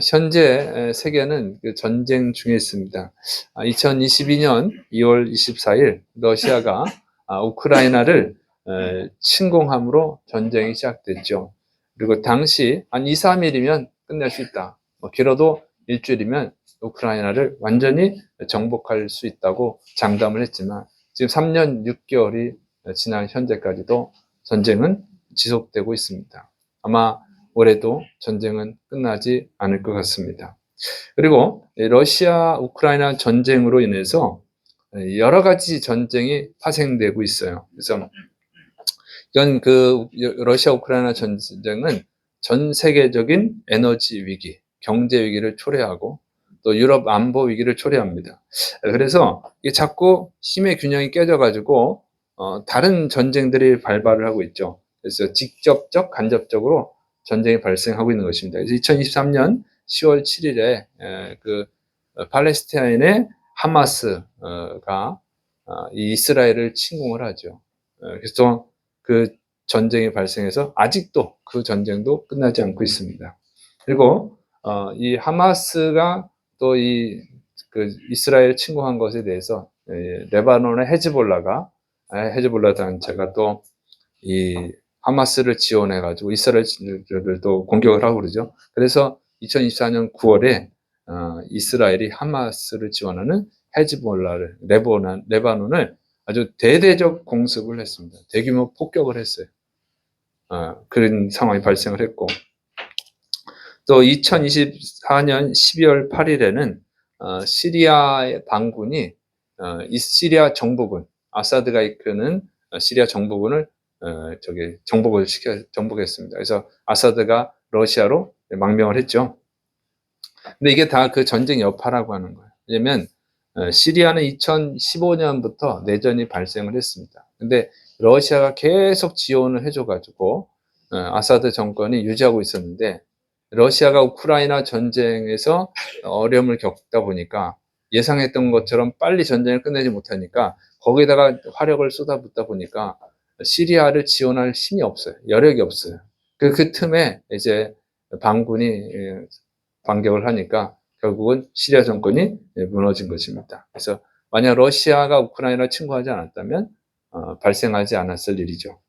현재 세계는 그 전쟁 중에 있습니다. 2022년 2월 24일 러시아가 우크라이나를 침공함으로 전쟁이 시작됐죠. 그리고 당시 한 2, 3일이면 끝낼 수 있다. 길어도 일주일이면 우크라이나를 완전히 정복할 수 있다고 장담을 했지만 지금 3년 6개월이 지난 현재까지도 전쟁은 지속되고 있습니다. 아마 올해도 전쟁은 끝나지 않을 것 같습니다. 그리고 러시아 우크라이나 전쟁으로 인해서 여러 가지 전쟁이 파생되고 있어요. 그래서 이건 러시아 우크라이나 전쟁은 전 세계적인 에너지 위기, 경제 위기를 초래하고 또 유럽 안보 위기를 초래합니다. 그래서 이게 자꾸 힘의 균형이 깨져가지고 다른 전쟁들이 발발을 하고 있죠. 그래서 직접적, 간접적으로 전쟁이 발생하고 있는 것입니다. 그래서 2023년 10월 7일에 팔레스타인의 하마스가 이스라엘을 침공을 하죠. 그래서 그 전쟁이 발생해서 아직도 그 전쟁도 끝나지 않고 있습니다. 그리고 이 하마스가 또 이스라엘 침공한 것에 대해서 레바논의 헤즈볼라 단체가 또 이 하마스를 지원해가지고 이스라엘을 또 공격을 하고 그러죠. 그래서 2024년 9월에 이스라엘이 하마스를 지원하는 헤즈볼라를 레바논을 아주 대대적 공습을 했습니다. 대규모 폭격을 했어요. 그런 상황이 발생을 했고 또 2024년 12월 8일에는 시리아의 반군이 시리아 정부군 아사드가 이끄는 시리아 정부군을 정복했습니다. 그래서 아사드가 러시아로 망명을 했죠. 근데 이게 다 그 전쟁 여파라고 하는 거예요. 왜냐면 시리아는 2015년부터 내전이 발생을 했습니다. 근데 러시아가 계속 지원을 해줘가지고 아사드 정권이 유지하고 있었는데 러시아가 우크라이나 전쟁에서 어려움을 겪다 보니까 예상했던 것처럼 빨리 전쟁을 끝내지 못하니까 거기다가 화력을 쏟아붓다 보니까 시리아를 지원할 힘이 없어요. 여력이 없어요. 그 틈에 이제 반군이 반격을 하니까 결국은 시리아 정권이 무너진 것입니다. 그래서 만약 러시아가 우크라이나를 침공하지 않았다면 발생하지 않았을 일이죠.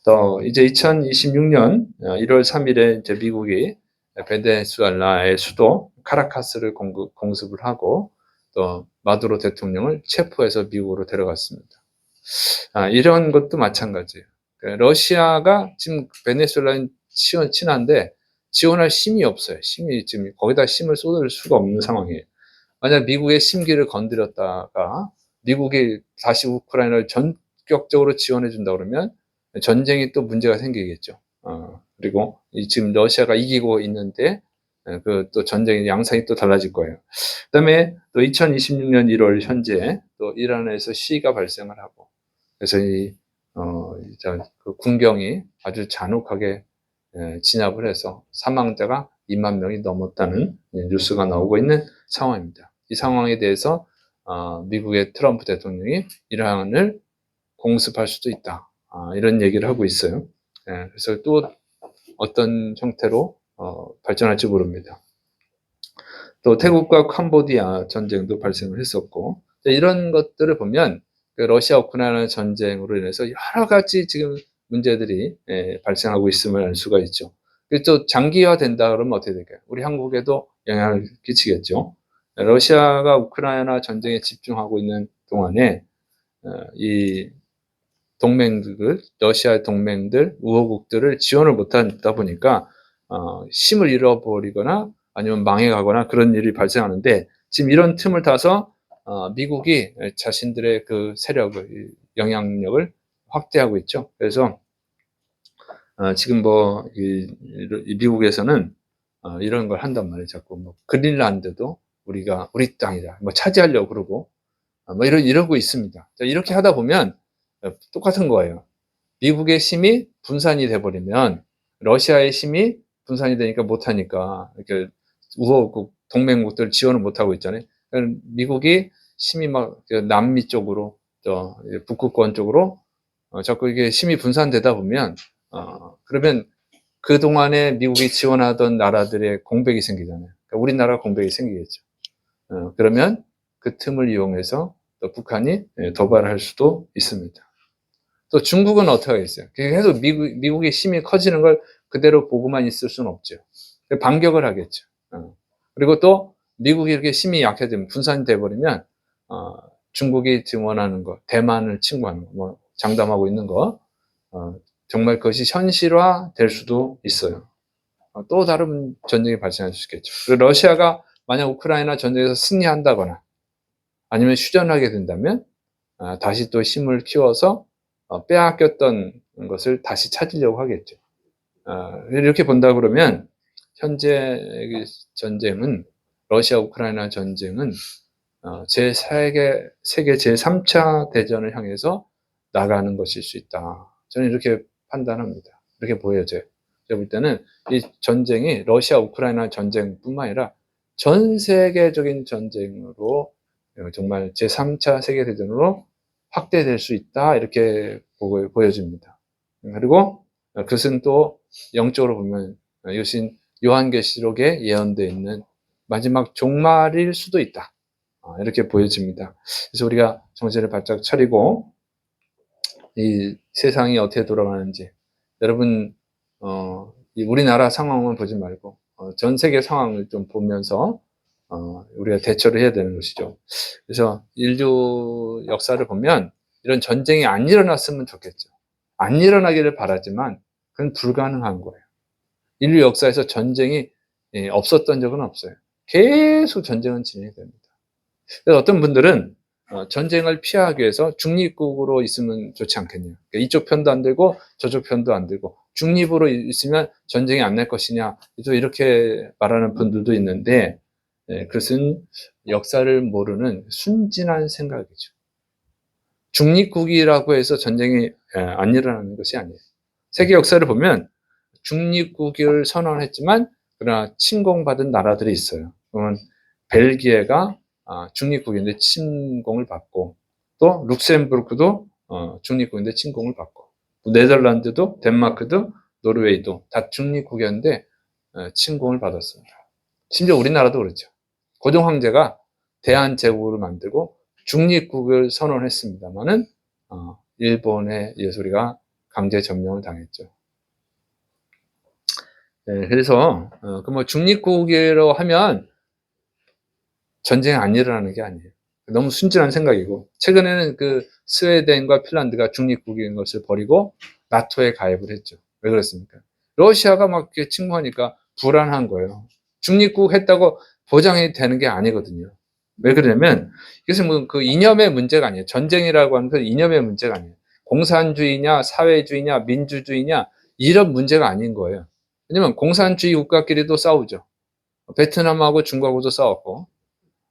또 이제 2026년 1월 3일에 이제 미국이 베네수엘라의 수도 카라카스를 공습을 하고 또 마두로 대통령을 체포해서 미국으로 데려갔습니다. 이런 것도 마찬가지예요. 러시아가 지금 베네수엘라는 친한데 지원할 힘이 없어요. 지금 거기다 힘을 쏟을 수가 없는 상황이에요. 만약 미국의 심기를 건드렸다가 미국이 다시 우크라이나를 전격적으로 지원해 준다 그러면 전쟁이 또 문제가 생기겠죠. 그리고 지금 러시아가 이기고 있는데 또 전쟁의 양상이 또 달라질 거예요. 그다음에 또 2026년 1월 현재 또 이란에서 시위가 발생을 하고 그래서 그 군경이 아주 잔혹하게 진압을 해서 사망자가 2만 명이 넘었다는 뉴스가 나오고 있는 상황입니다. 이 상황에 대해서 미국의 트럼프 대통령이 이란을 공습할 수도 있다. 이런 얘기를 하고 있어요. 그래서 또 어떤 형태로 발전할지 모릅니다. 또 태국과 캄보디아 전쟁도 발생을 했었고 이런 것들을 보면 러시아 우크라이나 전쟁으로 인해서 여러 가지 지금 문제들이 발생하고 있음을 알 수가 있죠. 또 장기화된다 그러면 어떻게 될까요? 우리 한국에도 영향을 끼치겠죠. 러시아가 우크라이나 전쟁에 집중하고 있는 동안에 이 러시아의 동맹들, 우호국들을 지원을 못하다 보니까 힘을 잃어버리거나 아니면 망해가거나 그런 일이 발생하는데 지금 이런 틈을 타서 미국이 자신들의 그 세력을, 영향력을 확대하고 있죠. 그래서 지금 미국에서는 이런 걸 한단 말이에요. 자꾸 그린란드도 우리 땅이다. 차지하려고 그러고 이러고 있습니다. 이렇게 하다 보면 똑같은 거예요. 미국의 힘이 분산이 돼버리면 러시아의 힘이 분산이 되니까 못하니까 이렇게 우호국 동맹국들 지원을 못하고 있잖아요. 미국이 힘이 남미 쪽으로 또 북극권 쪽으로 자꾸 이게 힘이 분산되다 보면 그러면 그동안에 미국이 지원하던 나라들의 공백이 생기잖아요. 그러니까 우리나라 공백이 생기겠죠. 그러면 그 틈을 이용해서 또 북한이 도발할 수도 있습니다. 또 중국은 어떻게 하겠어요? 계속 미국의 힘이 커지는 걸 그대로 보고만 있을 수는 없죠. 반격을 하겠죠. 그리고 또 미국이 이렇게 힘이 약해지면 분산이 돼버리면 중국이 지원하는 거, 대만을 침공하는 거, 뭐 장담하고 있는 거, 정말 그것이 현실화 될 수도 있어요. 또 다른 전쟁이 발생할 수 있겠죠. 그리고 러시아가 만약 우크라이나 전쟁에서 승리한다거나 아니면 휴전하게 된다면 다시 또 힘을 키워서 빼앗겼던 것을 다시 찾으려고 하겠죠. 이렇게 본다 그러면 현재 전쟁은 러시아 우크라이나 전쟁은 세계 제3차 대전을 향해서 나가는 것일 수 있다. 저는 이렇게 판단합니다. 이렇게 보여져요. 제가 볼 때는 이 전쟁이 러시아 우크라이나 전쟁뿐만 아니라 전 세계적인 전쟁으로 정말 제3차 세계대전으로 확대될 수 있다. 이렇게 보여집니다. 그리고 그것은 또 영적으로 보면 이것은 요한계시록에 예언되어 있는 마지막 종말일 수도 있다. 이렇게 보여집니다. 그래서 우리가 정신을 바짝 차리고 이 세상이 어떻게 돌아가는지 여러분 우리나라 상황만 보지 말고 전 세계 상황을 좀 보면서 우리가 대처를 해야 되는 것이죠. 그래서 인류 역사를 보면 이런 전쟁이 안 일어났으면 좋겠죠. 안 일어나기를 바라지만 그건 불가능한 거예요. 인류 역사에서 전쟁이 없었던 적은 없어요. 계속 전쟁은 진행이 됩니다. 그래서 어떤 분들은 전쟁을 피하기 위해서 중립국으로 있으면 좋지 않겠냐. 그러니까 이쪽 편도 안 들고 저쪽 편도 안 들고 중립으로 있으면 전쟁이 안 날 것이냐. 이렇게 말하는 분들도 있는데 그것은 역사를 모르는 순진한 생각이죠. 중립국이라고 해서 전쟁이 안 일어나는 것이 아니에요. 세계 역사를 보면 중립국을 선언했지만 그러나 침공받은 나라들이 있어요. 그러면 벨기에가 중립국인데 침공을 받고 또 룩셈부르크도 중립국인데 침공을 받고 네덜란드도 덴마크도 노르웨이도 다 중립국이었는데 침공을 받았습니다. 심지어 우리나라도 그렇죠. 고종 황제가 대한제국을 만들고 중립국을 선언했습니다만은 일본에 의해서 우리가 강제 점령을 당했죠. 그래서 뭐 중립국이라고 하면 전쟁이 안 일어나는 게 아니에요. 너무 순진한 생각이고 최근에는 그 스웨덴과 핀란드가 중립국인 것을 버리고 나토에 가입을 했죠. 왜 그렇습니까? 러시아가 막 이렇게 침공하니까 불안한 거예요. 중립국 했다고 보장이 되는 게 아니거든요. 왜 그러냐면 이것은 뭐 그 이념의 문제가 아니에요. 전쟁이라고 하는 건 이념의 문제가 아니에요. 공산주의냐 사회주의냐 민주주의냐 이런 문제가 아닌 거예요. 왜냐면 공산주의 국가끼리도 싸우죠. 베트남하고 중국하고도 싸웠고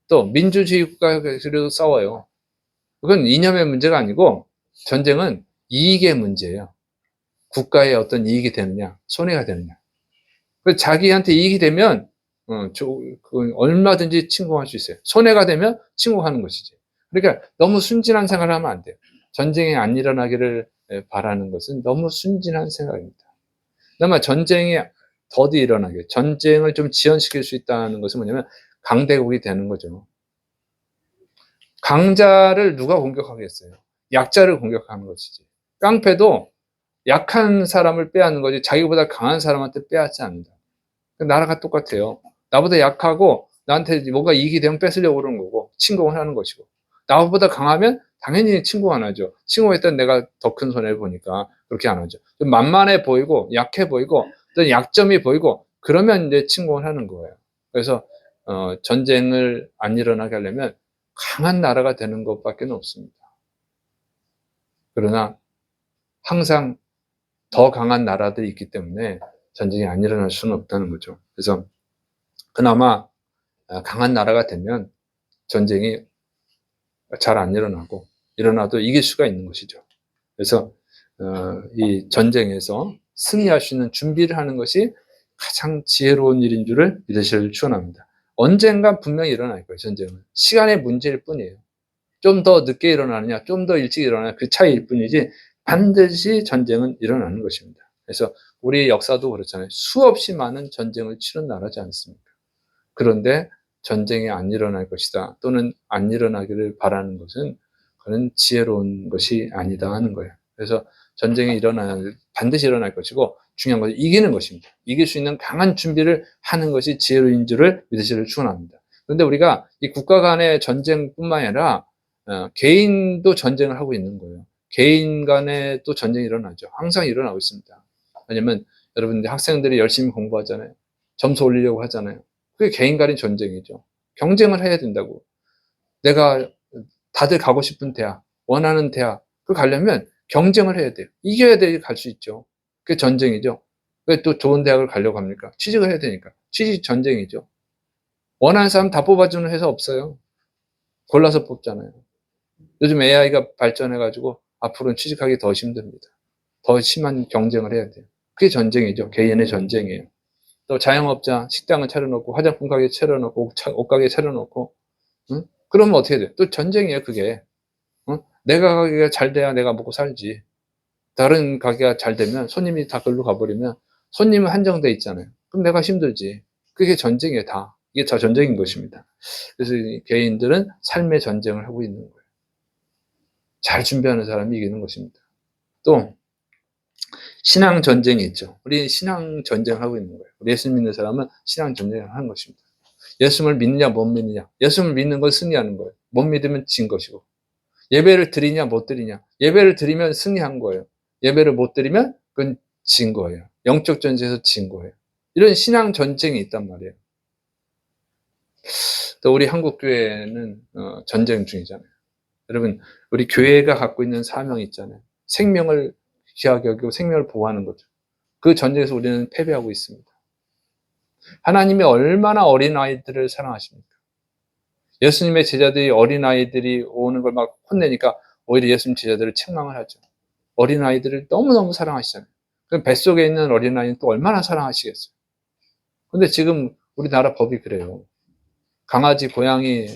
또 민주주의 국가끼리도 싸워요. 그건 이념의 문제가 아니고 전쟁은 이익의 문제예요. 국가에 어떤 이익이 되느냐 손해가 되느냐. 자기한테 이익이 되면 얼마든지 침공할 수 있어요. 손해가 되면 침공하는 것이지. 그러니까 너무 순진한 생각을 하면 안 돼요. 전쟁이 안 일어나기를 바라는 것은 너무 순진한 생각입니다. 그나마 전쟁이 더디 일어나게 전쟁을 좀 지연시킬 수 있다는 것은 뭐냐면 강대국이 되는 거죠. 강자를 누가 공격하겠어요? 약자를 공격하는 것이지. 깡패도 약한 사람을 빼앗는 거지 자기보다 강한 사람한테 빼앗지 않는다. 나라가 똑같아요. 나보다 약하고 나한테 뭔가 이익이 되면 뺏으려고 그러는 거고 침공을 하는 것이고 나보다 강하면 당연히 침공 안 하죠. 침공했던 내가 더 큰 손해를 보니까 그렇게 안 하죠. 좀 만만해 보이고 약해 보이고 또 약점이 보이고 그러면 이제 침공을 하는 거예요. 그래서 전쟁을 안 일어나게 하려면 강한 나라가 되는 것밖에 없습니다. 그러나 항상 더 강한 나라들이 있기 때문에 전쟁이 안 일어날 수는 없다는 거죠. 그래서 그나마 강한 나라가 되면 전쟁이 잘 안 일어나고 일어나도 이길 수가 있는 것이죠. 그래서 이 전쟁에서 승리할 수 있는 준비를 하는 것이 가장 지혜로운 일인 줄을 믿으시길 축원합니다. 언젠간 분명히 일어날 거예요. 전쟁은 시간의 문제일 뿐이에요. 좀 더 늦게 일어나느냐 좀 더 일찍 일어나느냐 그 차이일 뿐이지 반드시 전쟁은 일어나는 것입니다. 그래서 우리 역사도 그렇잖아요. 수없이 많은 전쟁을 치른 나라지 않습니까? 그런데 전쟁이 안 일어날 것이다, 또는 안 일어나기를 바라는 것은 그는 지혜로운 것이 아니다 하는 거예요. 그래서 전쟁이 반드시 일어날 것이고, 중요한 것은 이기는 것입니다. 이길 수 있는 강한 준비를 하는 것이 지혜로운 줄을 믿으시기를 축원합니다. 그런데 우리가 이 국가 간의 전쟁뿐만 아니라 개인도 전쟁을 하고 있는 거예요. 개인 간에 또 전쟁이 일어나죠. 항상 일어나고 있습니다. 왜냐면 여러분, 학생들이 열심히 공부하잖아요. 점수 올리려고 하잖아요. 그게 개인 간의 전쟁이죠. 경쟁을 해야 된다고. 내가 다들 가고 싶은 대학, 원하는 대학, 그 가려면 경쟁을 해야 돼요. 이겨야 돼 갈 수 있죠. 그게 전쟁이죠. 왜 또 좋은 대학을 가려고 합니까? 취직을 해야 되니까. 취직 전쟁이죠. 원하는 사람 다 뽑아주는 회사 없어요. 골라서 뽑잖아요. 요즘 AI가 발전해가지고 앞으로는 취직하기 더 힘듭니다. 더 심한 경쟁을 해야 돼요. 그게 전쟁이죠. 개인의 전쟁이에요. 또 자영업자 식당을 차려놓고, 화장품 가게 차려놓고, 옷가게 차려놓고, 응? 그러면 어떻게 돼요? 또 전쟁이에요, 그게. 응? 내가 가게가 잘 돼야 내가 먹고 살지. 다른 가게가 잘 되면, 손님이 다 그걸로 가버리면 손님은 한정돼 있잖아요. 그럼 내가 힘들지. 그게 전쟁이에요, 다. 이게 다 전쟁인 것입니다. 그래서 개인들은 삶의 전쟁을 하고 있는 거예요. 잘 준비하는 사람이 이기는 것입니다. 또 신앙 전쟁이 있죠. 우리 신앙 전쟁을 하고 있는 거예요. 우리 예수 믿는 사람은 신앙 전쟁을 하는 것입니다. 예수를 믿느냐 못 믿느냐. 예수를 믿는 건 승리하는 거예요. 못 믿으면 진 것이고. 예배를 드리냐 못 드리냐. 예배를 드리면 승리한 거예요. 예배를 못 드리면 그건 진 거예요. 영적 전쟁에서 진 거예요. 이런 신앙 전쟁이 있단 말이에요. 또 우리 한국 교회는 전쟁 중이잖아요. 여러분, 우리 교회가 갖고 있는 사명이 있잖아요. 생명을 귀하게 여기고 생명을 보호하는 거죠. 그 전쟁에서 우리는 패배하고 있습니다. 하나님이 얼마나 어린아이들을 사랑하십니까? 예수님의 제자들이 어린아이들이 오는 걸 막 혼내니까 오히려 예수님 제자들을 책망을 하죠. 어린아이들을 너무너무 사랑하시잖아요. 그럼 뱃속에 있는 어린아이는 또 얼마나 사랑하시겠어요? 근데 지금 우리나라 법이 그래요. 강아지, 고양이,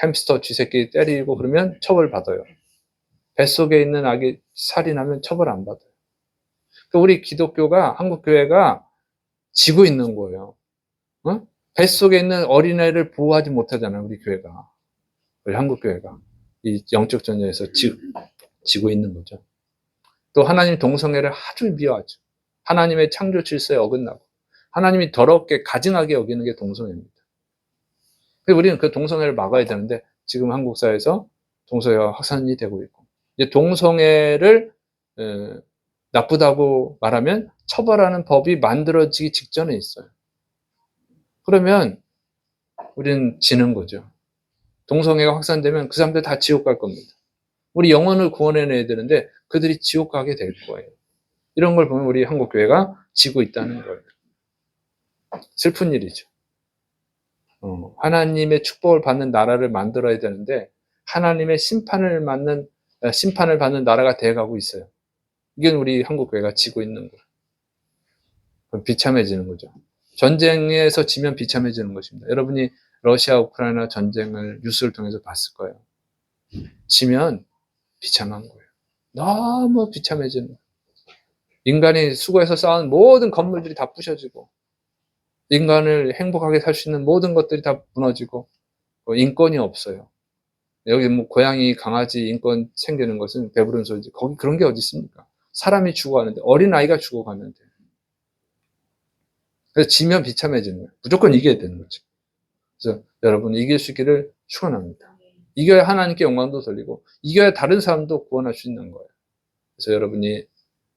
햄스터, 쥐새끼 때리고 그러면 처벌받아요. 뱃속에 있는 아기 살인하면 처벌 안 받아요. 우리 기독교가, 한국 교회가 지고 있는 거예요. 어? 뱃속에 있는 어린애를 보호하지 못하잖아요, 우리 교회가. 우리 한국 교회가. 이 영적 전쟁에서 지고 있는 거죠. 또 하나님 동성애를 아주 미워하죠. 하나님의 창조 질서에 어긋나고, 하나님이 더럽게 가증하게 여기는 게 동성애입니다. 우리는 그 동성애를 막아야 되는데, 지금 한국 사회에서 동성애가 확산이 되고 있고, 이제 동성애를 나쁘다고 말하면 처벌하는 법이 만들어지기 직전에 있어요. 그러면 우리는 지는 거죠. 동성애가 확산되면 그 사람들 다 지옥 갈 겁니다. 우리 영혼을 구원해내야 되는데 그들이 지옥 가게 될 거예요. 이런 걸 보면 우리 한국교회가 지고 있다는 거예요. 슬픈 일이죠. 하나님의 축복을 받는 나라를 만들어야 되는데 하나님의 심판을 받는 나라가 되어가고 있어요. 이게 우리 한국교회가 지고 있는 거예요. 비참해지는 거죠. 전쟁에서 지면 비참해지는 것입니다. 여러분이 러시아 우크라이나 전쟁을 뉴스를 통해서 봤을 거예요. 지면 비참한 거예요. 너무 비참해지는 거예요. 인간이 수고해서 쌓은 모든 건물들이 다 부셔지고, 인간을 행복하게 살 수 있는 모든 것들이 다 무너지고, 인권이 없어요. 여기 고양이, 강아지 인권 생기는 것은 배부른 소리지. 거기 그런 게 어디 있습니까? 사람이 죽어가는데, 어린아이가 죽어가면 돼요. 그래서 지면 비참해지는 거예요. 무조건 이겨야 되는 거죠. 그래서 여러분, 이길 수 있기를 축원합니다. 이겨야 하나님께 영광도 돌리고, 이겨야 다른 사람도 구원할 수 있는 거예요. 그래서 여러분이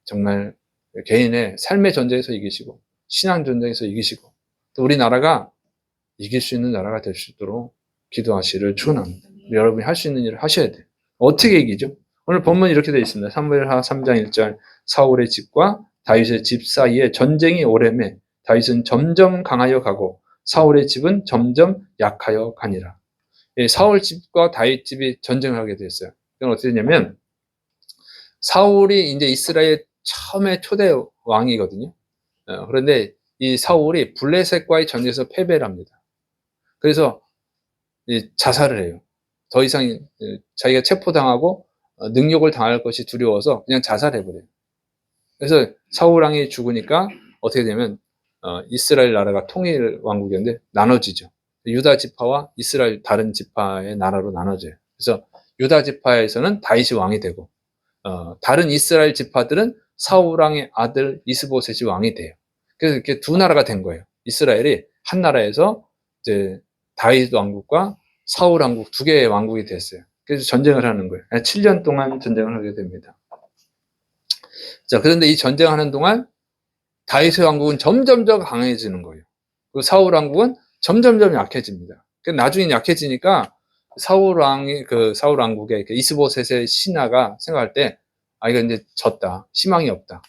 정말 개인의 삶의 전쟁에서 이기시고, 신앙 전쟁에서 이기시고, 또 우리나라가 이길 수 있는 나라가 될 수 있도록 기도하시기를 축원합니다. 여러분이 할 수 있는 일을 하셔야 돼요. 어떻게 이기죠? 오늘 본문이 이렇게 되어 있습니다. 사무엘하 3장 1절, 사울의 집과 다윗의 집 사이에 전쟁이 오래매 다윗은 점점 강하여 가고 사울의 집은 점점 약하여 가니라. 사울 집과 다윗 집이 전쟁을 하게 되었어요. 이건 어떻게 되냐면 사울이 이제 이스라엘 처음에 초대 왕이거든요. 그런데 이 사울이 블레셋과의 전쟁에서 패배를 합니다. 그래서 자살을 해요. 더 이상 자기가 체포당하고 능욕을 당할 것이 두려워서 그냥 자살해버려요. 그래서 사울 왕이 죽으니까 어떻게 되면 이스라엘 나라가 통일 왕국이었는데 나눠지죠. 유다 지파와 이스라엘 다른 지파의 나라로 나눠져요. 그래서 유다 지파에서는 다윗이 왕이 되고 다른 이스라엘 지파들은 사울 왕의 아들 이스보셋이 왕이 돼요. 그래서 이렇게 두 나라가 된 거예요. 이스라엘이 한 나라에서 이제 다윗 왕국과 사울 왕국 두 개의 왕국이 됐어요. 그래서 전쟁을 하는 거예요. 7년 동안 전쟁을 하게 됩니다. 자, 그런데 이 전쟁하는 동안 다윗의 왕국은 점점점 강해지는 거예요. 그 사울 왕국은 점점점 약해집니다. 나중에 약해지니까 사울 왕국의 이스보셋의 신하가 생각할 때, 이거 이제 졌다. 희망이 없다.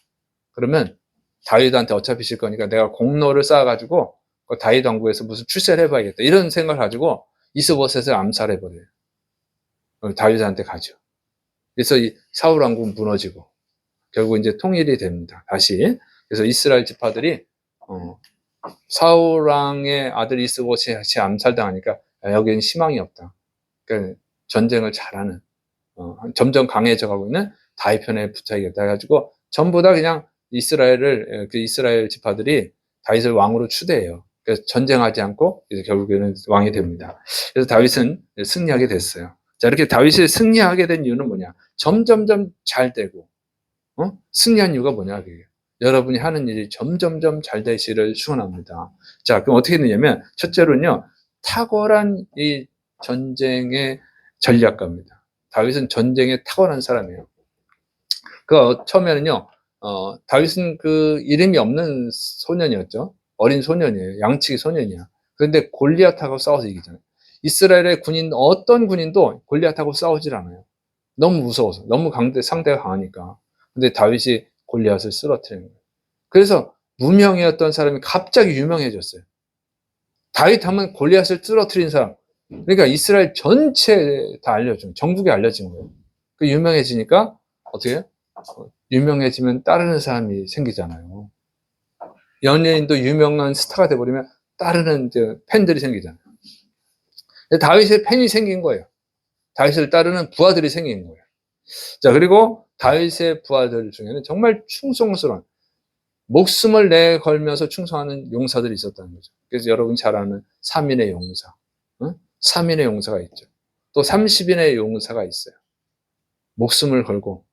그러면 다윗한테 어차피 질 거니까 내가 공로를 쌓아가지고 다윗 왕국에서 무슨 출세를 해봐야겠다. 이런 생각을 가지고 이스보셋을 암살해버려요. 다윗한테 가죠. 그래서 이 사울 왕국은 무너지고 결국 이제 통일이 됩니다. 다시. 그래서 이스라엘 지파들이 사울 왕의 아들 이스보셋이 암살당하니까 여기는 희망이 없다. 그러니까 전쟁을 잘하는 점점 강해져가고 있는 다윗 편에 붙어야겠다 해가지고 전부 다 그냥 이스라엘 지파들이 다윗을 왕으로 추대해요. 그래서 전쟁하지 않고 결국에는 왕이 됩니다. 그래서 다윗은 승리하게 됐어요. 자, 이렇게 다윗이 승리하게 된 이유는 뭐냐? 점점점 잘 되고 승리한 이유가 뭐냐? 그게. 여러분이 하는 일이 점점점 잘 되시를 축원합니다. 자, 그럼 어떻게 되냐면 첫째로는요, 탁월한 이 전쟁의 전략가입니다. 다윗은 전쟁에 탁월한 사람이에요. 처음에는요, 다윗은 그 이름이 없는 소년이었죠. 어린 소년이에요. 양치기 소년이야. 그런데 골리앗하고 싸워서 이기잖아요. 이스라엘의 어떤 군인도 골리앗하고 싸우질 않아요. 너무 무서워서, 너무 상대가 강하니까. 근데 다윗이 골리앗을 쓰러뜨리는 거예요. 그래서 무명이었던 사람이 갑자기 유명해졌어요. 다윗 하면 골리앗을 쓰러뜨린 사람. 그러니까 이스라엘 전체에 다 전국에 알려진 거예요. 그 유명해지니까 어떻게 해요? 유명해지면 따르는 사람이 생기잖아요. 연예인도 유명한 스타가 돼버리면 따르는 이제 팬들이 생기잖아요. 다윗의 팬이 생긴 거예요. 다윗을 따르는 부하들이 생긴 거예요. 자, 그리고 다윗의 부하들 중에는 정말 충성스러운 목숨을 내걸면서 충성하는 용사들이 있었다는 거죠. 그래서 여러분 잘 아는 3인의 용사, 3인의 용사가 있죠. 또 30인의 용사가 있어요. 목숨을 걸고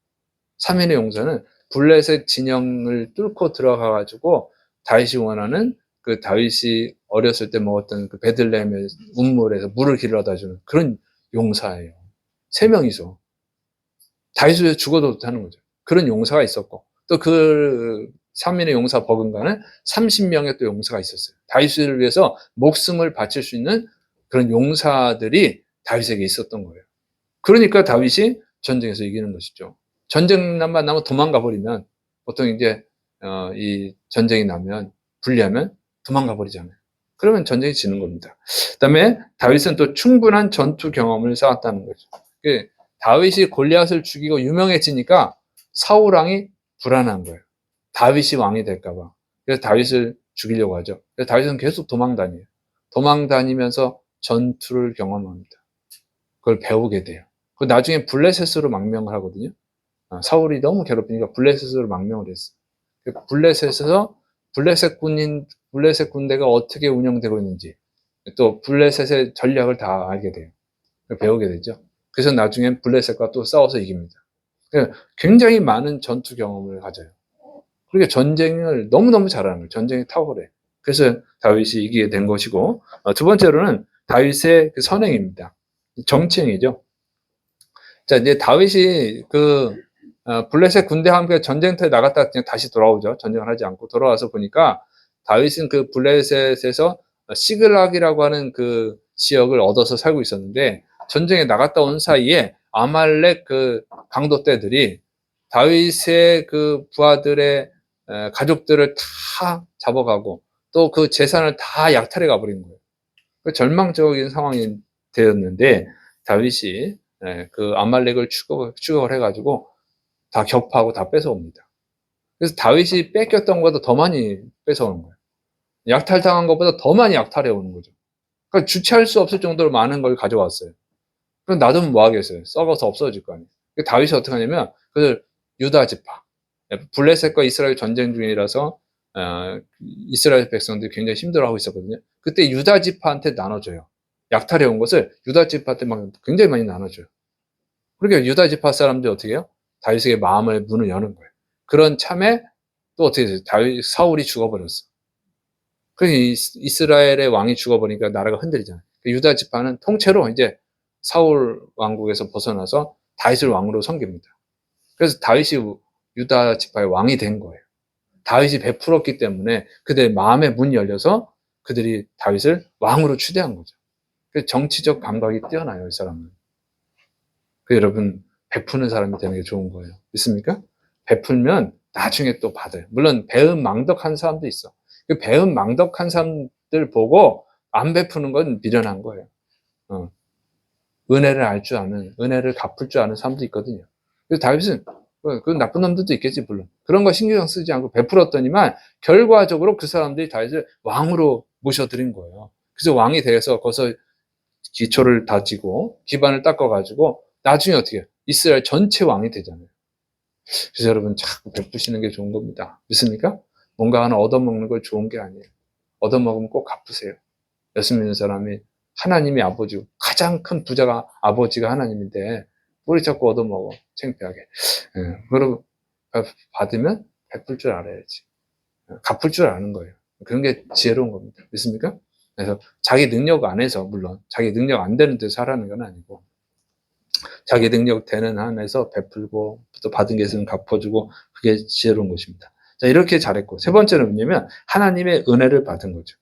3인의 용사는 블레셋 진영을 뚫고 들어가가지고 다윗이 원하는 그 다윗이 어렸을 때 먹었던 그 베들레헴의 운물에서 물을 길러다 주는 그런 용사예요. 3명이서. 다윗을 위해서 죽어도 좋다는 거죠. 그런 용사가 있었고, 또 그 3인의 용사 버금가는 30명의 또 용사가 있었어요. 다윗을 위해서 목숨을 바칠 수 있는 그런 용사들이 다윗에게 있었던 거예요. 그러니까 다윗이 전쟁에서 이기는 것이죠. 전쟁만 나면 도망가 버리면 보통 이제 이 전쟁이 나면 불리하면 도망가 버리잖아요. 그러면 전쟁이 지는 겁니다. 그다음에 다윗은 또 충분한 전투 경험을 쌓았다는 거죠. 다윗이 골리앗을 죽이고 유명해지니까 사울 왕이 불안한 거예요. 다윗이 왕이 될까 봐. 그래서 다윗을 죽이려고 하죠. 그래서 다윗은 계속 도망다녀요. 도망다니면서 전투를 경험합니다. 그걸 배우게 돼요. 나중에 블레셋으로 망명을 하거든요. 사울이 너무 괴롭히니까 블레셋으로 망명을 했어요. 블레셋에서 블레셋 군대가 어떻게 운영되고 있는지, 또 블레셋의 전략을 다 알게 돼요. 배우게 되죠. 그래서 나중엔 블레셋과 또 싸워서 이깁니다. 굉장히 많은 전투 경험을 가져요. 그러니까 전쟁을 너무너무 잘하는 거예요. 전쟁이 탁월해. 그래서 다윗이 이기게 된 것이고, 두 번째로는 다윗의 그 선행입니다. 정치행위죠. 자, 이제 다윗이 블레셋 군대와 함께 전쟁터에 나갔다 그냥 다시 돌아오죠. 전쟁을 하지 않고 돌아와서 보니까 다윗은 그 블레셋에서 시글락이라고 하는 그 지역을 얻어서 살고 있었는데, 전쟁에 나갔다 온 사이에 아말렉 그 강도떼들이 다윗의 그 부하들의 가족들을 다 잡아가고 또 그 재산을 다 약탈해 가버린 거예요. 절망적인 상황이 되었는데 다윗이 그 아말렉을 추격을 해가지고 다 격파하고 다 뺏어옵니다. 그래서 다윗이 뺏겼던 것보다 더 많이 뺏어오는 거예요. 약탈당한 것보다 더 많이 약탈해 오는 거죠. 그러니까 주체할 수 없을 정도로 많은 걸 가져왔어요. 그럼 놔두면 뭐 하겠어요? 썩어서 없어질 거 아니에요. 다윗이 어떻게 하냐면 그들 유다 지파, 블레셋과 이스라엘 전쟁 중이라서 이스라엘 백성들이 굉장히 힘들어하고 있었거든요. 그때 유다 지파한테 나눠줘요. 약탈해 온 것을 유다 지파한테 막 굉장히 많이 나눠줘요. 그러니까 유다 지파 사람들이 어떻게 해요? 다윗에게 마음을 문을 여는 거예요. 그런 참에 또 어떻게 돼요? 사울이 죽어버렸어. 그래서 이스라엘의 왕이 죽어버리니까 나라가 흔들리잖아요. 유다 지파는 통째로 이제 사울 왕국에서 벗어나서 다윗을 왕으로 섬깁니다. 그래서 다윗이 유다 지파의 왕이 된 거예요. 다윗이 베풀었기 때문에 그들의 마음의 문이 열려서 그들이 다윗을 왕으로 추대한 거죠. 그래서 정치적 감각이 뛰어나요, 이 사람은. 여러분, 베푸는 사람이 되는 게 좋은 거예요. 믿습니까? 베풀면 나중에 또 받아요. 물론 배은망덕한 사람도 있어. 그 배은망덕한 사람들 보고 안 베푸는 건 미련한 거예요. 은혜를 알 줄 아는, 은혜를 갚을 줄 아는 사람도 있거든요. 그래서 다윗은 그 나쁜 놈들도 있겠지, 물론. 그런 거 신경 쓰지 않고 베풀었더니만 결과적으로 그 사람들이 다윗을 왕으로 모셔드린 거예요. 그래서 왕이 되어서 거기서 기초를 다지고 기반을 닦아가지고 나중에 어떻게 해요? 이스라엘 전체 왕이 되잖아요. 그래서 여러분 자꾸 베푸시는 게 좋은 겁니다. 믿습니까? 뭔가 하나 얻어먹는 걸 좋은 게 아니에요. 얻어먹으면 꼭 갚으세요. 예수 믿는 사람이 하나님이 아버지고 가장 큰 부자가 아버지가 하나님인데 우리 자꾸 얻어먹어. 창피하게. 그리고 받으면 베풀 줄 알아야지. 갚을 줄 아는 거예요. 그런 게 지혜로운 겁니다. 믿습니까? 그래서 자기 능력 안에서, 물론 자기 능력 안 되는 데서 하라는 건 아니고 자기 능력 되는 한에서 베풀고 또 받은 게 있으면 갚아주고 그게 지혜로운 것입니다. 자, 이렇게 잘했고, 세 번째는 뭐냐면 하나님의 은혜를 받은 거죠.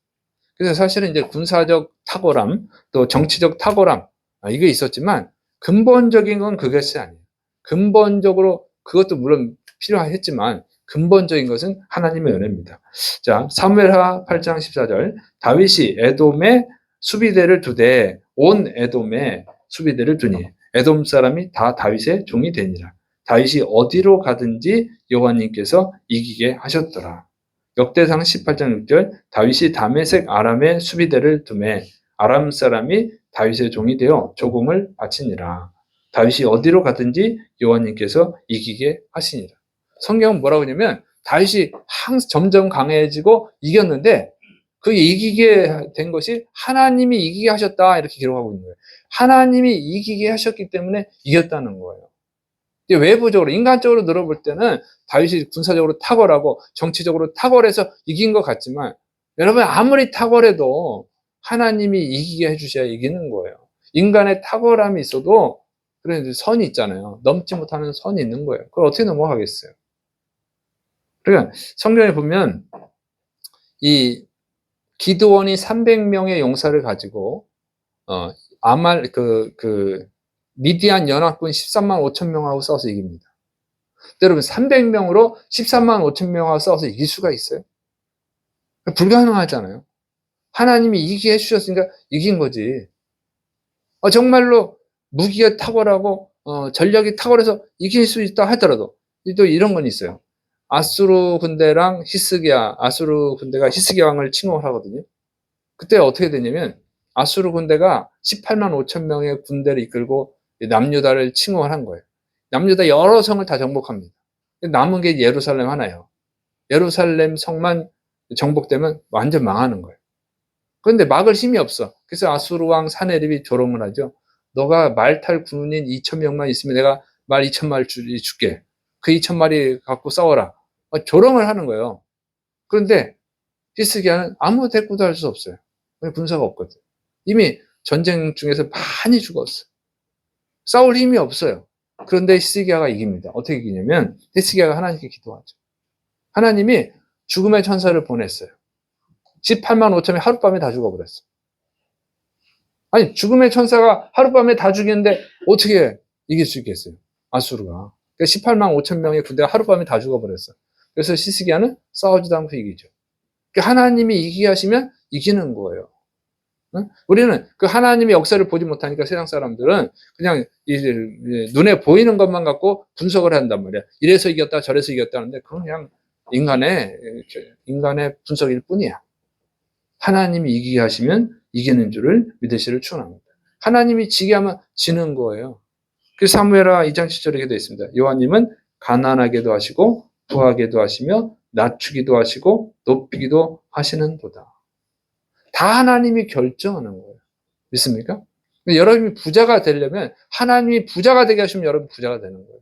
그래서 사실은 이제 군사적 탁월함 또 정치적 탁월함 이게 있었지만 근본적인 건 그것이 아니에요. 근본적으로 그것도 물론 필요했지만 근본적인 것은 하나님의 은혜입니다. 자, 사무엘하 8장 14절 다윗이 에돔에 수비대를 두되 온 에돔에 수비대를 두니 에돔 사람이 다 다윗의 종이 되니라. 다윗이 어디로 가든지 여호와님께서 이기게 하셨더라. 역대상 18장 6절 다윗이 다메섹 아람의 수비대를 두매 아람 사람이 다윗의 종이 되어 조공을 바치니라. 다윗이 어디로 가든지 여호와님께서 이기게 하시니라. 성경은 뭐라고 하냐면 다윗이 점점 강해지고 이겼는데 그 이기게 된 것이 하나님이 이기게 하셨다 이렇게 기록하고 있는 거예요. 하나님이 이기게 하셨기 때문에 이겼다는 거예요. 외부적으로 인간적으로 늘어볼 때는 다윗이 군사적으로 탁월하고 정치적으로 탁월해서 이긴 것 같지만 여러분 아무리 탁월해도 하나님이 이기게 해주셔야 이기는 거예요. 인간의 탁월함이 있어도 그런 선이 있잖아요. 넘지 못하는 선이 있는 거예요. 그걸 어떻게 넘어가겠어요? 그러니까 성경에 보면 이 기드온이 300명의 용사를 가지고 미디안 연합군 13만 5천 명하고 싸워서 이깁니다. 여러분 300명으로 13만 5천 명하고 싸워서 이길 수가 있어요? 불가능하잖아요. 하나님이 이기게 해주셨으니까 이긴 거지. 정말로 무기가 탁월하고 전략이 탁월해서 이길 수 있다 하더라도 또 이런 건 있어요. 아수르 군대가 히스기야 왕을 침공을 하거든요. 그때 어떻게 되냐면 아수르 군대가 18만 5천 명의 군대를 이끌고 남유다를 침공을 한 거예요. 남유다 여러 성을 다 정복합니다. 남은 게 예루살렘 하나예요. 예루살렘 성만 정복되면 완전 망하는 거예요. 그런데 막을 힘이 없어. 그래서 아수르 왕 사네립이 조롱을 하죠. 너가 말 탈 군인 2천 명만 있으면 내가 말 2천 마리 줄게. 그 2천 마리 갖고 싸워라. 조롱을 하는 거예요. 그런데 히스기야는 아무 대꾸도 할 수 없어요. 군사가 없거든. 이미 전쟁 중에서 많이 죽었어. 싸울 힘이 없어요. 그런데 히스기야가 이깁니다. 어떻게 이기냐면 히스기야가 하나님께 기도하죠. 하나님이 죽음의 천사를 보냈어요. 18만 5천이 하룻밤에 다 죽어버렸어. 아니 죽음의 천사가 하룻밤에 다 죽였는데 어떻게 이길 수 있겠어요? 아수르가. 그러니까 18만 5천 명의 군대가 하룻밤에 다 죽어버렸어. 그래서 히스기야는 싸우지도 않고 이기죠. 그러니까 하나님이 이기게 하시면 이기는 거예요. 응? 우리는 그 하나님의 역사를 보지 못하니까 세상 사람들은 그냥 눈에 보이는 것만 갖고 분석을 한단 말이야. 이래서 이겼다 저래서 이겼다 하는데 그건 그냥 인간의 분석일 뿐이야. 하나님이 이기게 하시면 이기는 줄을 믿으시를 축원합니다. 하나님이 지게 하면 지는 거예요. 그래서 사무엘하 2장 7절에 되어 있습니다. 여호와님은 가난하게도 하시고 부하게도 하시며 낮추기도 하시고 높이기도 하시는도다. 다 하나님이 결정하는 거예요. 믿습니까? 여러분이 부자가 되려면 하나님이 부자가 되게 하시면 여러분 부자가 되는 거예요.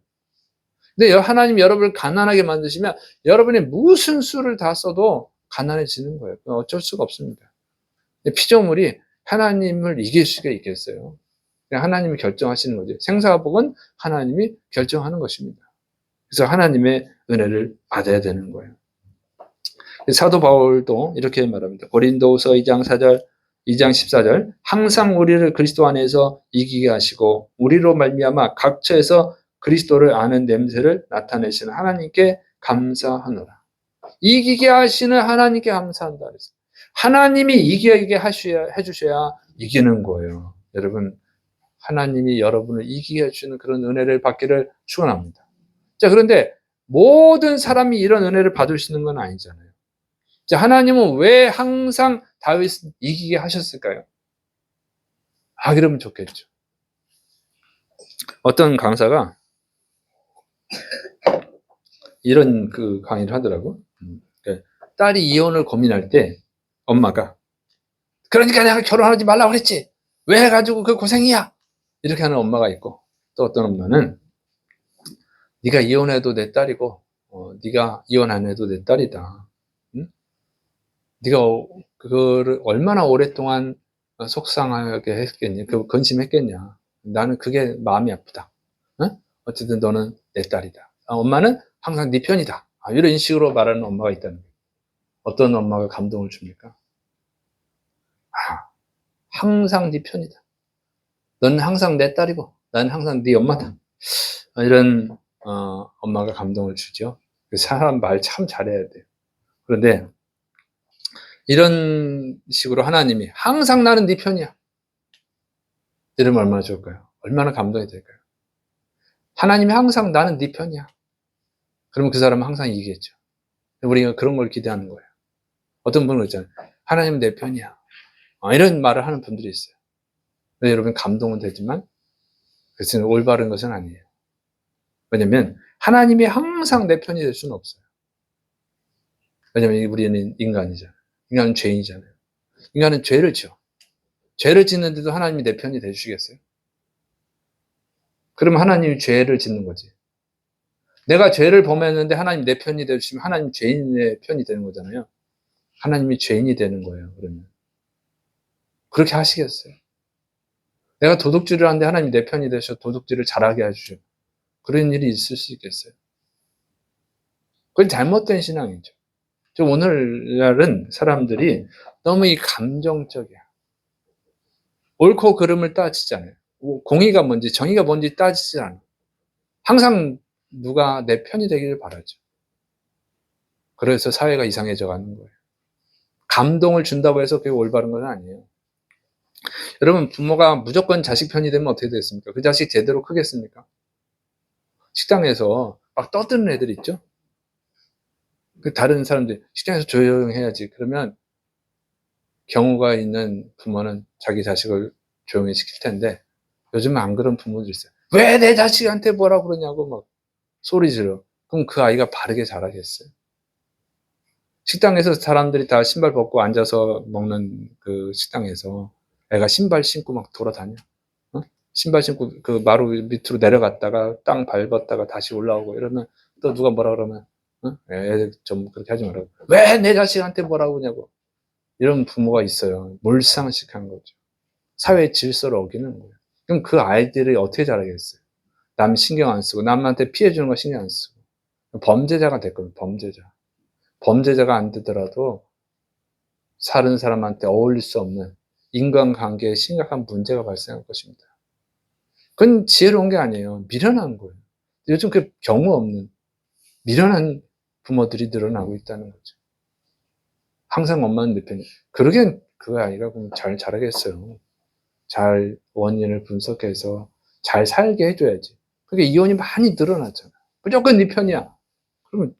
근데 하나님 여러분을 가난하게 만드시면 여러분이 무슨 수를 다 써도 가난해지는 거예요. 어쩔 수가 없습니다. 피조물이 하나님을 이길 수가 있겠어요? 하나님이 결정하시는 거죠. 생사복은 하나님이 결정하는 것입니다. 그래서 하나님의 은혜를 받아야 되는 거예요. 사도 바울도 이렇게 말합니다. 고린도후서 2장 4절, 2장 14절 항상 우리를 그리스도 안에서 이기게 하시고 우리로 말미암아 각처에서 그리스도를 아는 냄새를 나타내시는 하나님께 감사하노라. 이기게 하시는 하나님께 감사한다. 하나님이 이기게 해주셔야 이기는 거예요. 여러분, 하나님이 여러분을 이기게 해주시는 그런 은혜를 받기를 축원합니다. 자, 그런데 모든 사람이 이런 은혜를 받을 수 있는 건 아니잖아요. 자, 하나님은 왜 항상 다윗을 이기게 하셨을까요? 그러면 좋겠죠. 어떤 강사가 이런 강의를 하더라고. 딸이 이혼을 고민할 때 엄마가 그러니까 내가 결혼하지 말라고 그랬지. 왜 해가지고 그 고생이야. 이렇게 하는 엄마가 있고 또 어떤 엄마는 네가 이혼해도 내 딸이고 네가 이혼 안 해도 내 딸이다. 응? 네가 그거를 얼마나 오랫동안 속상하게 했겠냐. 근심했겠냐. 나는 그게 마음이 아프다. 응? 어쨌든 너는 내 딸이다. 엄마는 항상 네 편이다. 이런 식으로 말하는 엄마가 있다는 거예요. 어떤 엄마가 감동을 줍니까? 항상 네 편이다. 너는 항상 내 딸이고 나는 항상 네 엄마다. 이런 엄마가 감동을 주죠. 사람 말 참 잘해야 돼요. 그런데 이런 식으로 하나님이 항상 나는 네 편이야. 이러면 얼마나 좋을까요? 얼마나 감동이 될까요? 하나님이 항상 나는 네 편이야. 그러면 그 사람은 항상 이기겠죠. 우리가 그런 걸 기대하는 거예요. 어떤 분은 있잖아요. 하나님은 내 편이야. 이런 말을 하는 분들이 있어요. 여러분 감동은 되지만 그것은 올바른 것은 아니에요. 왜냐하면 하나님이 항상 내 편이 될 수는 없어요. 왜냐하면 우리는 인간이잖아요. 인간은 죄인이잖아요. 인간은 죄를 지어. 죄를 짓는데도 하나님이 내 편이 되시겠어요? 그럼 하나님이 죄를 짓는 거지. 내가 죄를 범했는데 하나님 내 편이 되시면 하나님 죄인의 편이 되는 거잖아요. 하나님이 죄인이 되는 거예요. 그러면 그렇게 하시겠어요? 내가 도둑질을 하는데 하나님이 내 편이 되셔 도둑질을 잘하게 해주죠. 그런 일이 있을 수 있겠어요? 그건 잘못된 신앙이죠. 오늘날은 사람들이 너무 감정적이야. 옳고 그름을 따지잖아요. 공의가 뭔지 정의가 뭔지 따지지 않아. 항상 누가 내 편이 되기를 바라죠. 그래서 사회가 이상해져 가는 거예요. 감동을 준다고 해서 그게 올바른 건 아니에요. 여러분, 부모가 무조건 자식 편이 되면 어떻게 되겠습니까? 그 자식 제대로 크겠습니까? 식당에서 막 떠드는 애들 있죠? 다른 사람들 식당에서 조용해야지. 그러면 경우가 있는 부모는 자기 자식을 조용히 시킬 텐데 요즘은 안 그런 부모들 있어요. 왜 내 자식한테 뭐라 그러냐고 막 소리 지르. 그럼 그 아이가 바르게 자라겠어요? 식당에서 사람들이 다 신발 벗고 앉아서 먹는 그 식당에서 애가 신발 신고 막 돌아다녀. 신발 신고 그 마루 밑으로 내려갔다가 땅 밟았다가 다시 올라오고 이러면 또 누가 뭐라 그러면 애 좀 그렇게 하지 말라고. 왜 내 자식한테 뭐라고 하냐고. 이런 부모가 있어요. 몰상식한 거죠. 사회 질서를 어기는 거예요. 그럼 그 아이들이 어떻게 자라겠어요? 남 신경 안 쓰고 남한테 피해 주는 거 신경 안 쓰고 범죄자가 됐거든요. 범죄자가 안 되더라도 다른 사람한테 어울릴 수 없는 인간관계에 심각한 문제가 발생할 것입니다. 그건 지혜로운 게 아니에요. 미련한 거예요. 요즘 그 경우 없는 미련한 부모들이 늘어나고 있다는 거죠. 항상 엄마는 내 편이. 그러기엔 그 아이가 잘 자라겠어요. 잘 원인을 분석해서 잘 살게 해줘야지. 그게 이혼이 많이 늘어났잖아. 무조건 네 편이야. 그러면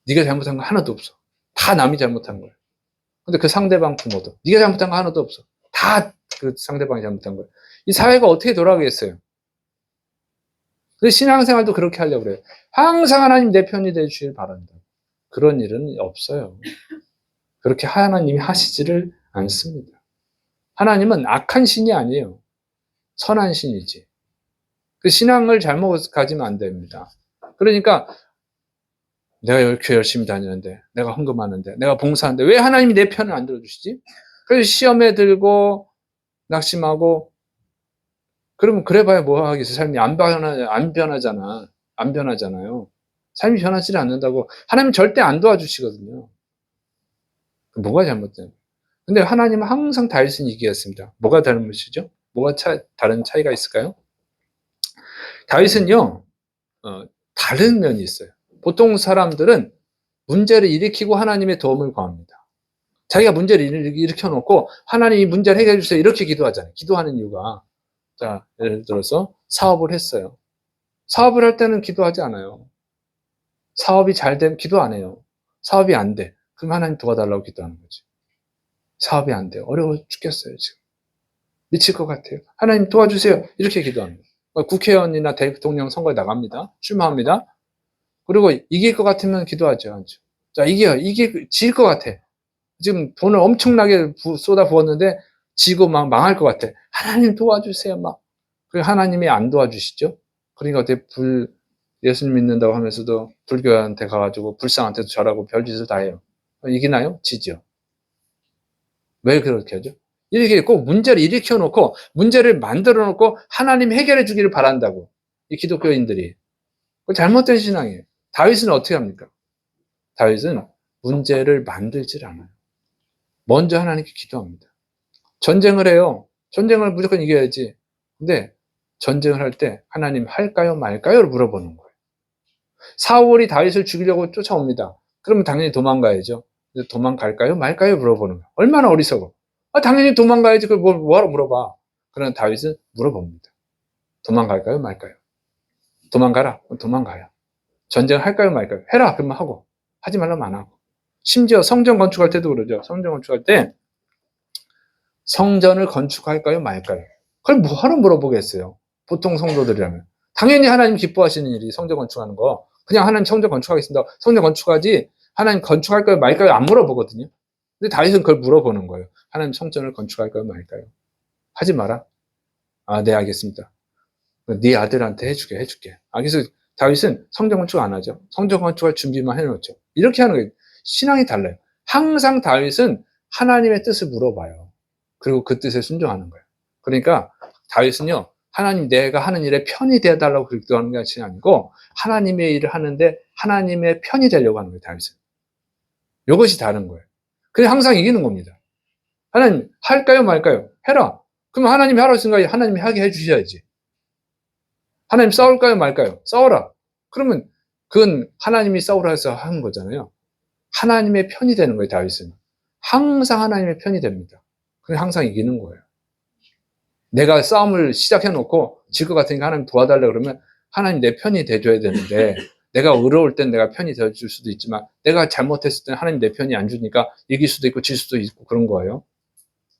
네가 잘못한 거 하나도 없어. 다 남이 잘못한 거야. 근데 그 상대방 부모도 네가 잘못한 거 하나도 없어. 다 그 상대방이 잘못한 거야. 이 사회가 어떻게 돌아가겠어요? 근데 신앙생활도 그렇게 하려고 그래요. 항상 하나님 내 편이 되주길 바란다. 그런 일은 없어요. 그렇게 하나님이 하시지를 않습니다. 하나님은 악한 신이 아니에요. 선한 신이지. 그 신앙을 잘못 가지면 안 됩니다. 그러니까 내가 교회 열심히 다니는데, 내가 헌금하는데, 내가 봉사하는데 왜 하나님이 내 편을 안 들어주시지? 그래서 시험에 들고 낙심하고 그러면 그래봐야 뭐 하겠어. 삶이 안 변하잖아. 안 변하잖아요. 삶이 변하지 않는다고. 하나님 절대 안 도와주시거든요. 뭐가 잘못된? 근데 하나님은 항상 다윗은 이기였습니다. 뭐가 다른 것이죠? 뭐가 다른 차이가 있을까요? 다윗은요, 다른 면이 있어요. 보통 사람들은 문제를 일으키고 하나님의 도움을 구합니다. 자기가 문제를 일으켜 놓고 하나님이 문제를 해결해 주세요. 이렇게 기도하잖아요. 기도하는 이유가, 자, 예를 들어서 사업을 했어요. 사업을 할 때는 기도하지 않아요. 사업이 잘 되면 기도 안 해요. 사업이 안 돼. 그럼 하나님 도와달라고 기도하는 거지. 사업이 안 돼요. 어려워 죽겠어요, 지금. 미칠 것 같아요. 하나님 도와주세요. 이렇게 기도합니다. 국회의원이나 대통령 선거에 나갑니다. 출마합니다. 그리고 이길 것 같으면 기도하죠. 자, 질 것 같아. 지금 돈을 엄청나게 쏟아 부었는데 지고 막 망할 것 같아. 하나님 도와주세요. 막. 그리고 하나님이 안 도와주시죠. 그러니까 어떻게 예수님 믿는다고 하면서도 불교한테 가가지고 불상한테도 절하고 별짓을 다 해요. 이기나요? 지죠. 왜 그렇게 하죠? 이렇게 꼭 문제를 일으켜 놓고 문제를 만들어 놓고 하나님 해결해 주기를 바란다고. 이 기독교인들이. 잘못된 신앙이에요. 다윗은 어떻게 합니까? 다윗은 문제를 만들질 않아요. 먼저 하나님께 기도합니다. 전쟁을 해요. 전쟁을 무조건 이겨야지. 근데 전쟁을 할 때 하나님 할까요 말까요?를 물어보는 거예요. 사울이 다윗을 죽이려고 쫓아옵니다. 그러면 당연히 도망가야죠. 도망갈까요 말까요? 물어보는 거예요. 얼마나 어리석어. 당연히 도망가야지. 그걸 뭐하러 물어봐. 그러나 다윗은 물어봅니다. 도망갈까요 말까요? 도망가라. 도망가요. 전쟁을 할까요 말까요? 해라. 그러면 하고. 하지 말라면 안 하고. 심지어 성전 건축할 때도 그러죠. 성전 건축할 때 성전을 건축할까요 말까요? 그걸 뭐하러 물어보겠어요. 보통 성도들이라면. 당연히 하나님 기뻐하시는 일이 성전 건축하는 거. 그냥 하나님 성전 건축하겠습니다. 성전 건축하지 하나님 건축할까요 말까요? 안 물어보거든요. 근데 다윗은 그걸 물어보는 거예요. 하나님 성전을 건축할까요 말까요? 하지 마라. 네, 알겠습니다. 네 아들한테 해줄게. 그래서 다윗은 성전 건축 안 하죠. 성전 건축할 준비만 해놓죠. 이렇게 하는 거예요. 신앙이 달라요. 항상 다윗은 하나님의 뜻을 물어봐요. 그리고 그 뜻에 순종하는 거예요. 그러니까 다윗은요, 하나님 내가 하는 일에 편이 되어달라고 기도하는 것이 아니고 하나님의 일을 하는데 하나님의 편이 되려고 하는 거예요. 다윗은. 이것이 다른 거예요. 그래 항상 이기는 겁니다. 하나님 할까요 말까요? 해라. 그럼 하나님이 하라고 했으니까 하나님이 하게 해주셔야지. 하나님 싸울까요 말까요? 싸워라. 그러면 그건 하나님이 싸우라 해서 하는 거잖아요. 하나님의 편이 되는 거예요. 다윗은. 항상 하나님의 편이 됩니다. 그게 항상 이기는 거예요. 내가 싸움을 시작해놓고 질 것 같으니까 하나님 도와달라 그러면 하나님 내 편이 돼줘야 되는데 내가 의로울 땐 내가 편이 되어줄 수도 있지만 내가 잘못했을 땐 하나님 내 편이 안 주니까 이길 수도 있고 질 수도 있고 그런 거예요.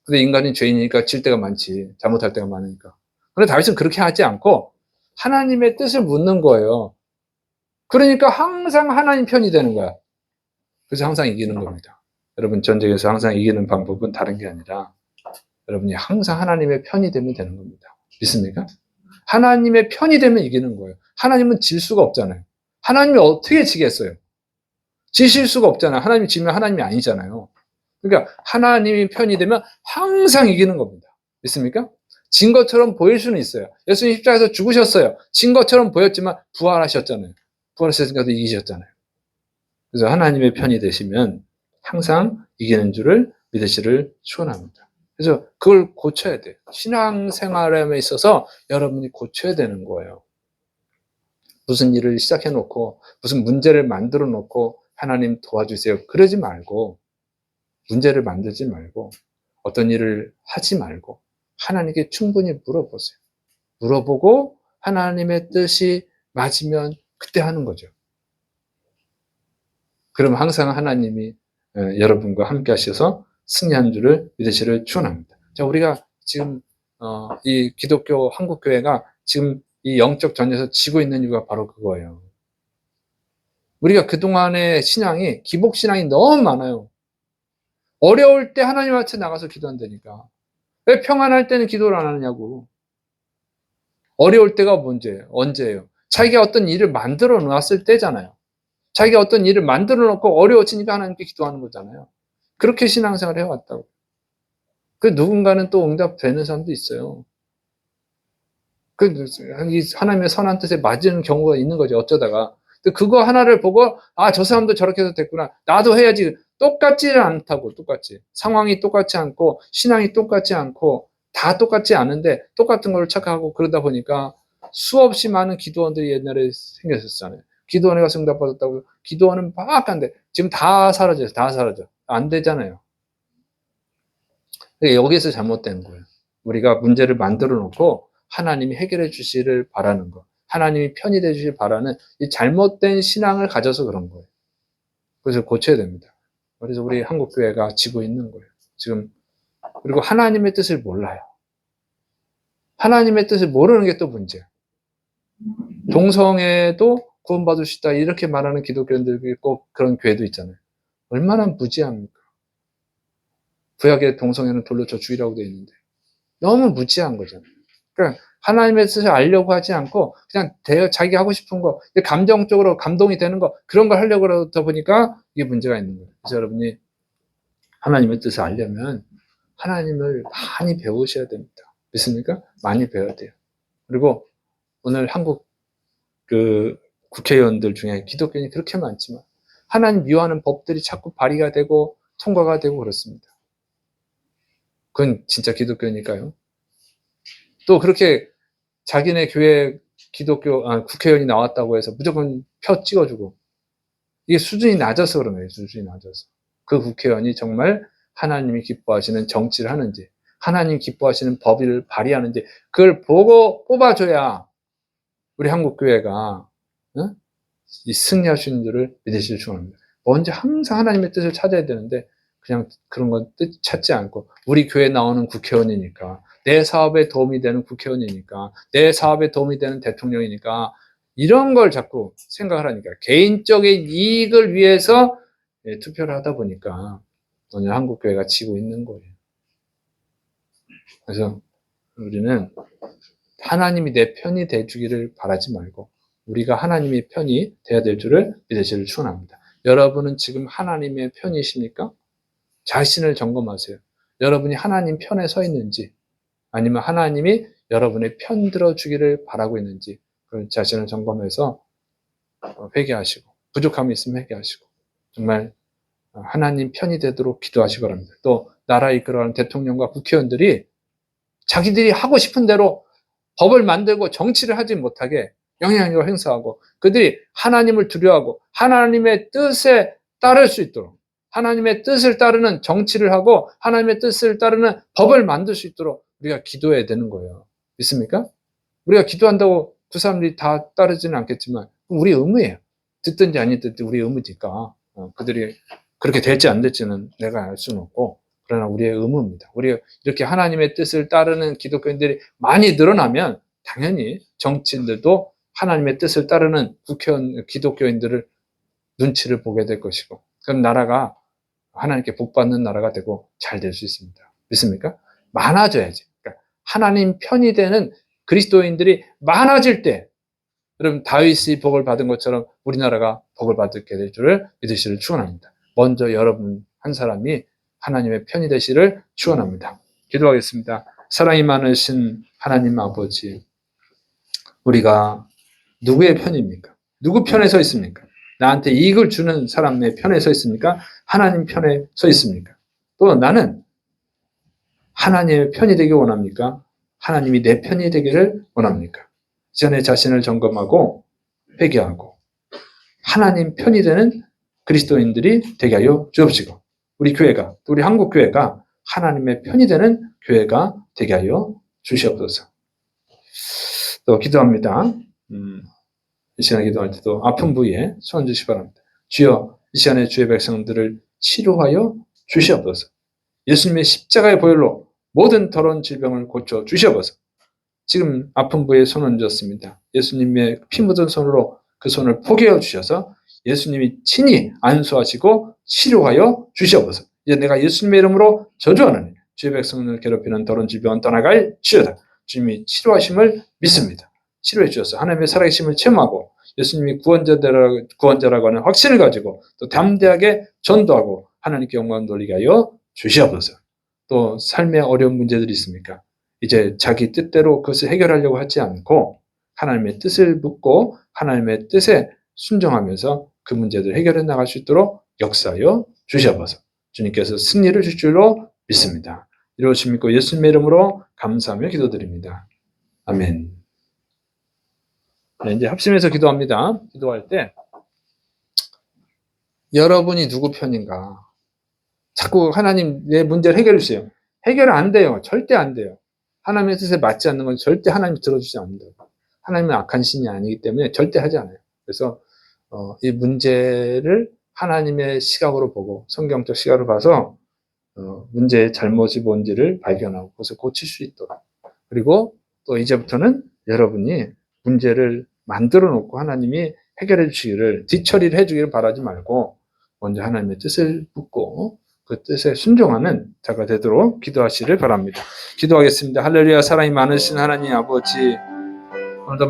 근데 인간이 죄인이니까 질 때가 많지. 잘못할 때가 많으니까. 그런데 다윗은 그렇게 하지 않고 하나님의 뜻을 묻는 거예요. 그러니까 항상 하나님 편이 되는 거야. 그래서 항상 이기는 겁니다. 여러분 전쟁에서 항상 이기는 방법은 다른 게 아니라 여러분이 항상 하나님의 편이 되면 되는 겁니다. 믿습니까? 하나님의 편이 되면 이기는 거예요. 하나님은 질 수가 없잖아요. 하나님이 어떻게 지겠어요? 지실 수가 없잖아요. 하나님이 지면 하나님이 아니잖아요. 그러니까 하나님이 편이 되면 항상 이기는 겁니다. 믿습니까? 진 것처럼 보일 수는 있어요. 예수님 십자가에서 죽으셨어요. 진 것처럼 보였지만 부활하셨잖아요. 부활하셨으니까 이기셨잖아요. 그래서 하나님의 편이 되시면 항상 이기는 줄을 믿으시를 축원합니다. 그래서 그걸 고쳐야 돼요. 신앙생활에 있어서 여러분이 고쳐야 되는 거예요. 무슨 일을 시작해 놓고 무슨 문제를 만들어 놓고 하나님 도와주세요. 그러지 말고 문제를 만들지 말고 어떤 일을 하지 말고 하나님께 충분히 물어보세요. 물어보고 하나님의 뜻이 맞으면 그때 하는 거죠. 그럼 항상 하나님이 여러분과 함께 하셔서 승리한 줄을 믿으시를 축원합니다. 자, 우리가 지금 이 기독교 한국교회가 지금 이 영적 전쟁에서 지고 있는 이유가 바로 그거예요. 우리가 그동안의 신앙이 기복신앙이 너무 많아요. 어려울 때 하나님 앞에 나가서 기도한다니까. 왜 평안할 때는 기도를 안 하느냐고. 어려울 때가 언제예요? 자기가 어떤 일을 만들어 놨을 때잖아요. 자기가 어떤 일을 만들어 놓고 어려워지니까 하나님께 기도하는 거잖아요. 그렇게 신앙생활을 해왔다고. 그 누군가는 또 응답되는 사람도 있어요. 그 하나님의 선한 뜻에 맞는 경우가 있는 거죠. 어쩌다가. 그거 하나를 보고 저 사람도 저렇게 해서 됐구나. 나도 해야지. 똑같지는 않다고. 똑같이. 상황이 똑같지 않고 신앙이 똑같지 않고 다 똑같지 않은데 똑같은 걸 착각하고 그러다 보니까 수없이 많은 기도원들이 옛날에 생겼었잖아요. 기도원에 가서 응답받았다고 기도원은 막 한데 지금 다 사라져요. 다 사라져. 안 되잖아요. 여기에서 잘못된 거예요. 우리가 문제를 만들어 놓고 하나님이 해결해 주시기를 바라는 거. 하나님이 편히 돼 주시길 바라는 이 잘못된 신앙을 가져서 그런 거예요. 그래서 고쳐야 됩니다. 그래서 우리 한국교회가 지고 있는 거예요. 지금. 그리고 하나님의 뜻을 몰라요. 하나님의 뜻을 모르는 게 또 문제예요. 동성애도 구원받을 수 있다 이렇게 말하는 기독교인들이 있고 그런 교회도 있잖아요. 얼마나 무지합니까? 구약의 동성애는 돌로 쳐 죽이라고 되어 있는데 너무 무지한 거잖아요. 그러니까 하나님의 뜻을 알려고 하지 않고 그냥 자기 하고 싶은 거, 감정적으로 감동이 되는 거 그런 걸 하려고 그러다 보니까 이게 문제가 있는 거예요. 그래서 여러분이 하나님의 뜻을 알려면 하나님을 많이 배우셔야 됩니다. 믿습니까? 많이 배워야 돼요. 그리고 오늘 한국 국회의원들 중에 기독교인이 그렇게 많지만 하나님 미워하는 법들이 자꾸 발의가 되고 통과가 되고 그렇습니다. 그건 진짜 기독교니까요. 또 그렇게 자기네 교회 국회의원이 나왔다고 해서 무조건 표 찍어주고 이게 수준이 낮아서 그런 거예요. 수준이 낮아서. 그 국회의원이 정말 하나님이 기뻐하시는 정치를 하는지 하나님 기뻐하시는 법을 발의하는지 그걸 보고 뽑아줘야 우리 한국교회가 이 승리할 수 있는 줄을 믿으시길 축원합니다. 먼저 항상 하나님의 뜻을 찾아야 되는데 그냥 그런 건 뜻 찾지 않고 우리 교회에 나오는 국회의원이니까 내 사업에 도움이 되는 국회의원이니까 내 사업에 도움이 되는 대통령이니까 이런 걸 자꾸 생각을 하니까 개인적인 이익을 위해서 투표를 하다 보니까 오늘 한국교회가 지고 있는 거예요. 그래서 우리는 하나님이 내 편이 돼주기를 바라지 말고 우리가 하나님의 편이 돼야 될 줄을 믿으시기를 축원합니다. 여러분은 지금 하나님의 편이십니까? 자신을 점검하세요. 여러분이 하나님 편에 서 있는지 아니면 하나님이 여러분의 편 들어주기를 바라고 있는지 그런 자신을 점검해서 회개하시고 부족함이 있으면 회개하시고 정말 하나님 편이 되도록 기도하시기 바랍니다. 또 나라 이끌어가는 대통령과 국회의원들이 자기들이 하고 싶은 대로 법을 만들고 정치를 하지 못하게 영향력을 행사하고 그들이 하나님을 두려워하고 하나님의 뜻에 따를 수 있도록 하나님의 뜻을 따르는 정치를 하고 하나님의 뜻을 따르는 법을 만들 수 있도록 우리가 기도해야 되는 거예요. 믿습니까? 우리가 기도한다고 그 사람들이 다 따르지는 않겠지만 우리 의무예요. 듣든지 아니든지 우리 의무니까 그들이 그렇게 될지 안 될지는 내가 알 수는 없고 그러나 우리의 의무입니다. 우리가 이렇게 하나님의 뜻을 따르는 기독교인들이 많이 늘어나면 당연히 정치인들도 하나님의 뜻을 따르는 국회의원, 기독교인들을 눈치를 보게 될 것이고 그럼 나라가 하나님께 복받는 나라가 되고 잘 될 수 있습니다. 믿습니까? 많아져야지. 그러니까 하나님 편이 되는 그리스도인들이 많아질 때 여러분 다윗이 복을 받은 것처럼 우리나라가 복을 받게 될 줄을 믿으시기를 축원합니다. 먼저 여러분 한 사람이 하나님의 편이 되시기를 축원합니다. 기도하겠습니다. 사랑이 많으신 하나님 아버지, 우리가 누구의 편입니까? 누구 편에 서 있습니까? 나한테 이익을 주는 사람의 편에 서 있습니까? 하나님 편에 서 있습니까? 또 나는 하나님의 편이 되기 원합니까? 하나님이 내 편이 되기를 원합니까? 전에 자신을 점검하고 회개하고 하나님 편이 되는 그리스도인들이 되게 하여 주옵시고 우리 교회가 또 우리 한국 교회가 하나님의 편이 되는 교회가 되게 하여 주시옵소서. 또 기도합니다. 이 시간에 기도할 때도 아픈 부위에 손 주시기 바랍니다. 주여 이 시간에 주의 백성들을 치료하여 주시옵소서. 예수님의 십자가의 보혈로 모든 더러운 질병을 고쳐 주시옵소서. 지금 아픈 부에 손 얹었습니다. 예수님의 피 묻은 손으로 그 손을 포개어 주셔서 예수님이 친히 안수하시고 치료하여 주시옵소서. 이제 내가 예수님의 이름으로 저주하노니 주의 백성을 괴롭히는 더러운 질병은 떠나갈 지어다. 주님이 치료하심을 믿습니다. 치료해 주셔서 하나님의 살아계심을 체험하고 예수님이 구원자라고 하는 확신을 가지고 또 담대하게 전도하고 하나님께 영광 돌리게 하여 주시옵소서. 또 삶의 어려운 문제들이 있습니까? 이제 자기 뜻대로 그것을 해결하려고 하지 않고 하나님의 뜻을 묻고 하나님의 뜻에 순종하면서 그 문제들을 해결해 나갈 수 있도록 역사하여 주시옵소서. 주님께서 승리를 주실 줄로 믿습니다. 이러시 믿고 예수님의 이름으로 감사하며 기도드립니다. 아멘. 네, 이제 합심해서 기도합니다. 기도할 때 여러분이 누구 편인가? 자꾸 하나님 내 문제를 해결해 주세요. 해결 안 돼요. 절대 안 돼요. 하나님의 뜻에 맞지 않는 건 절대 하나님이 들어주지 않는다. 하나님은 악한 신이 아니기 때문에 절대 하지 않아요. 그래서 이 문제를 하나님의 시각으로 보고 성경적 시각으로 봐서 문제의 잘못이 뭔지를 발견하고 그것을 고칠 수 있도록, 그리고 또 이제부터는 여러분이 문제를 만들어 놓고 하나님이 해결해 주시기를, 뒤처리를 해주기를 바라지 말고 먼저 하나님의 뜻을 묻고 그 뜻에 순종하는 자가 되도록 기도하시기를 바랍니다. 기도하겠습니다. 할렐루야. 사랑이 많으신 하나님 아버지, 오늘도